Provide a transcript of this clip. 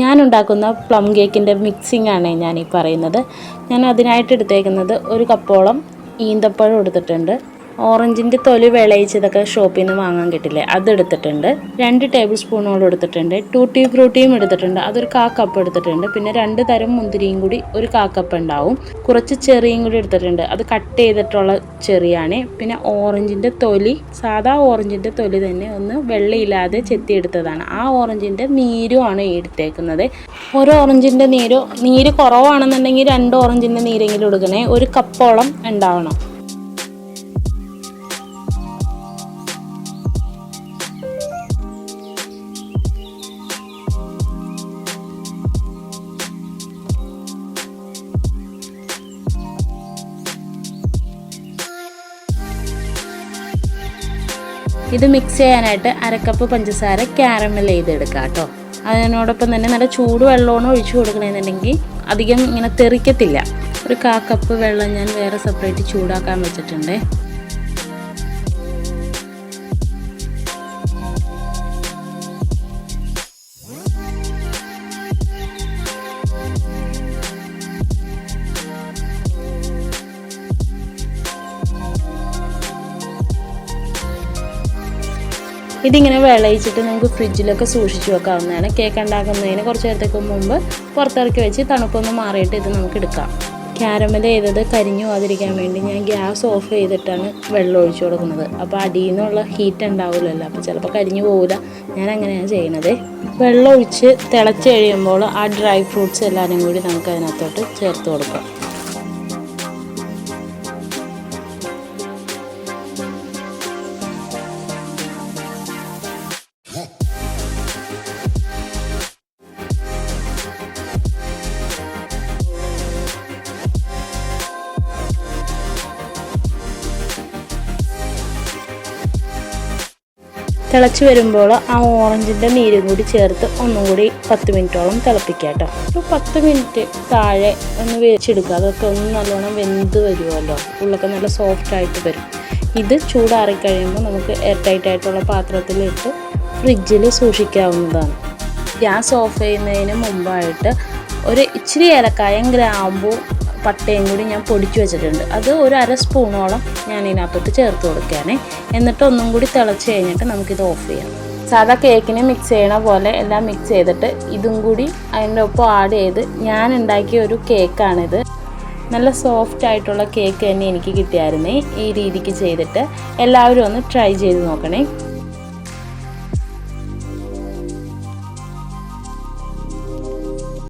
ഞാൻ ഉണ്ടാക്കുന്ന പ്ലം കേക്കിൻ്റെ മിക്സിംഗ് ആണ് ഞാൻ ഈ പറയുന്നത്. ഞാൻ അതിനായിട്ട് എടുത്തേക്കുന്നത് ഒരു കപ്പോളം ഈന്തപ്പഴം എടുത്തിട്ടുണ്ട്. ഓറഞ്ചിൻ്റെ തൊലി വിളയിച്ചതൊക്കെ ഷോപ്പിൽ നിന്ന് വാങ്ങാൻ കിട്ടില്ലേ, അതെടുത്തിട്ടുണ്ട്. 2 ടേബിൾ സ്പൂണോളം എടുത്തിട്ടുണ്ട്. ടൂട്ടി ഫ്രൂട്ടിയും എടുത്തിട്ടുണ്ട്, അതൊരു 1/4 കപ്പ് എടുത്തിട്ടുണ്ട്. പിന്നെ 2 തരം മുന്തിരിയും കൂടി ഒരു 1/4 കപ്പ് ഉണ്ടാവും. കുറച്ച് ചെറിയും കൂടി എടുത്തിട്ടുണ്ട്, അത് കട്ട് ചെയ്തിട്ടുള്ള ചെറിയാണ്. പിന്നെ ഓറഞ്ചിൻ്റെ തൊലി, സാധാ ഓറഞ്ചിൻ്റെ തൊലി തന്നെ ഒന്ന് വെള്ളയില്ലാതെ ചെത്തിയെടുത്തതാണ്. ആ ഓറഞ്ചിൻ്റെ നീരുമാണ് എടുത്തേക്കുന്നത്. ഒരു ഓറഞ്ചിൻ്റെ നീര് കുറവാണെന്നുണ്ടെങ്കിൽ 2 ഓറഞ്ചിൻ്റെ നീരെങ്കിലും എടുക്കണേ. ഒരു കപ്പോളം ഉണ്ടാവണം. ഇത് മിക്സ് ചെയ്യാനായിട്ട് 1/2 കപ്പ് പഞ്ചസാര ക്യാരമൽ ചെയ്തെടുക്കാം കേട്ടോ. അതിനോടൊപ്പം തന്നെ നല്ല ചൂട് വെള്ളമാണ് ഒഴിച്ചു കൊടുക്കണമെന്നുണ്ടെങ്കിൽ അധികം ഇങ്ങനെ തെറിക്കത്തില്ല. ഒരു 1/4 കപ്പ് വെള്ളം ഞാൻ വേറെ സെപ്പറേറ്റ് ചൂടാക്കാൻ വെച്ചിട്ടുണ്ട്. ഇതിങ്ങനെ വിളയിച്ചിട്ട് നമുക്ക് ഫ്രിഡ്ജിലൊക്കെ സൂക്ഷിച്ച് വെക്കാവുന്നതാണ്. കേക്ക് ഉണ്ടാക്കുന്നതിന് കുറച്ച് നേരത്തേക്ക് മുമ്പ് പുറത്തിറക്കി വെച്ച് തണുപ്പൊന്ന് മാറിയിട്ട് ഇത് നമുക്ക് എടുക്കാം. ക്യാരമൽ ചെയ്തത് കരിഞ്ഞു പോകാതിരിക്കാൻ വേണ്ടി ഞാൻ ഗ്യാസ് ഓഫ് ചെയ്തിട്ടാണ് വെള്ളം ഒഴിച്ചു കൊടുക്കുന്നത്. അപ്പോൾ അടിയിൽ നിന്നുള്ള ഹീറ്റ് ഉണ്ടാവില്ലല്ലോ, അപ്പോൾ ചിലപ്പോൾ കരിഞ്ഞു പോകില്ല. ഞാൻ അങ്ങനെയാണ് ചെയ്യണത്. വെള്ളം ഒഴിച്ച് തിളച്ച് കഴിയുമ്പോൾ ആ ഡ്രൈ ഫ്രൂട്ട്സ് എല്ലാവരും കൂടി നമുക്ക് അതിനകത്തോട്ട് ചേർത്ത് കൊടുക്കാം. തിളച്ച് വരുമ്പോൾ ആ ഓറഞ്ചിൻ്റെ നീരും കൂടി ചേർത്ത് ഒന്നും കൂടി 10 മിനിറ്റോളം തിളപ്പിക്കുക കേട്ടോ. ഒരു 10 മിനിറ്റ് താഴെ ഒന്ന് വേവിച്ചെടുക്കുക. അതൊക്കെ ഒന്ന് നല്ലോണം വെന്ത് വരുമല്ലോ, ഉള്ളൊക്കെ നല്ല സോഫ്റ്റായിട്ട് വരും. ഇത് ചൂടാറിക്കഴിയുമ്പോൾ നമുക്ക് എയർ ടൈറ്റായിട്ടുള്ള പാത്രത്തിലിട്ട് ഫ്രിഡ്ജിൽ സൂക്ഷിക്കാവുന്നതാണ്. ഗ്യാസ് ഓഫ് ചെയ്യുന്നതിന് മുമ്പായിട്ട് ഒരു ഇച്ചിരി ഏലക്കായും ഗ്രാമ്പൂ പട്ടയും കൂടി ഞാൻ പൊടിച്ചു വെച്ചിട്ടുണ്ട്. അത് ഒരു 1/2 സ്പൂണോളം ഞാൻ ഇതിനകത്തോട്ട് ചേർത്ത് കൊടുക്കുകയാണേ. എന്നിട്ട് ഒന്നും കൂടി തിളച്ച് കഴിഞ്ഞിട്ട് നമുക്കിത് ഓഫ് ചെയ്യാം. സാധാ കേക്കിന് മിക്സ് ചെയ്യണ പോലെ എല്ലാം മിക്സ് ചെയ്തിട്ട് ഇതും കൂടി അതിൻ്റെ ഒപ്പം ആഡ് ചെയ്ത് ഞാൻ ഉണ്ടാക്കിയ ഒരു കേക്കാണിത്. നല്ല സോഫ്റ്റ് ആയിട്ടുള്ള കേക്ക് തന്നെ എനിക്ക് കിട്ടിയായിരുന്നേ. ഈ രീതിക്ക് ചെയ്തിട്ട് എല്ലാവരും ഒന്ന് ട്രൈ ചെയ്ത് നോക്കണേ.